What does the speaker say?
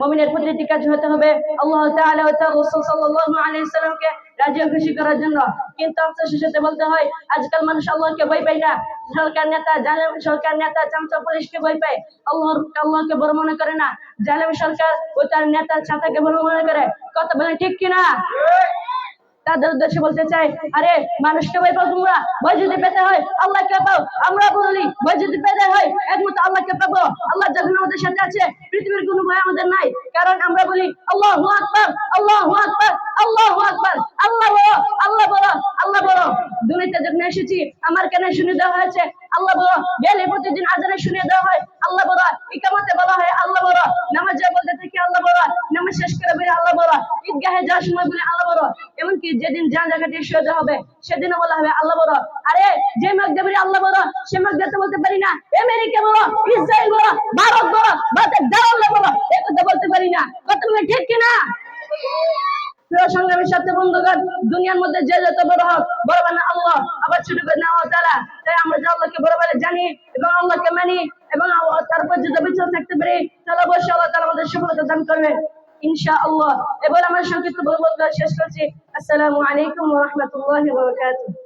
মুমিনের প্রতিটি কাজ হতে হবে আল্লাহ তাআলা ও তার রাসূল সাল্লাল্লাহু আলাইহি সাল্লামকে রাজি ও খুশি করার জন্য। কিন্তু আফসোসের সাথে বলতে হয়, আজকাল মানুষ আল্লাহকে ভয় পায় না, সরকার নেতা জালেম সরকার নেতা চামচা পুলিশকে ভয় পায়, আল্লাহকে বড় মনে করে না, জালেম সরকার ও তার নেতা ছাতাকে বড় মনে করে। কথা বলেন ঠিক কিনা? তাদের উদ্দেশ্যে বলতে চাই, আরে মানুষকে ভয় পাও তোমরা, ভয় যদি পেতে হয় আল্লাহকে পাও। আমরা বলি ভয় যদি পেতে হয় একমাত্র আল্লাহকে পাবো। আল্লাহ যখন আমাদের সাথে আছে পৃথিবীর কোনো ভয় আমাদের নাই, কারণ আমরা বলি আল্লাহু আকবার, আল্লাহু আকবার, আল্লাহু আকবার। আল্লাহ বড়, আল্লাহ বড়, আল্লাহ বড়। দুনিয়াতে যখন এসেছি আমার কানে শুনে দেওয়া হয়েছে আল্লাহ বড়, গেলে প্রতিদিন আজানে শুনে দেওয়া হয় আল্লাহ বড়, ইকামতে বলা হয় আল্লাহ বড়, নামাজে বলতে থাকি আল্লাহ বড়, নামাজ শেষ করে বলি আল্লাহ বড়, ঈদগাহে যাওয়ার সময় বলি আল্লাহ বড়। এমনকি যেদিন জানাজাটি শুয়ে হবে সেদিনও বলা হবে আল্লাহ বড়। আরে যে মাগদে বলি আল্লাহ বড়, সে মাগদে বলতে পারি না আমেরিকা বড়, ইসরায়েল বড়, ভারত বড়, ভারতের আল্লাহ বড়, এই কথা বলতে পারি না। কথা বলে ঠিক কিনা? প্রিয় সংগ্রামীর সাথে বন্ধুগণ, দুনিয়ার মধ্যে যে যত বড় হোক, বড় বানা আল্লাহ, আবার ছোট করে আল্লাহ তাআলা। তাই আমরা যে আল্লাহকে বড় বলে জানি এবং আল্লাহকে মানি এবং তারপর যদি বেঁচে থাকতে পারি তাহলে অবশ্যই আল্লাহ তাআলা আমাদের সফলতা দান করবে ইনশাআল্লাহ। এবার আমার সংক্ষিপ্ত বক্তব্য শেষ করছি। আসসালামু আলাইকুম ওয়া রাহমাতুল্লাহি ওয়া বারাকাতুহু।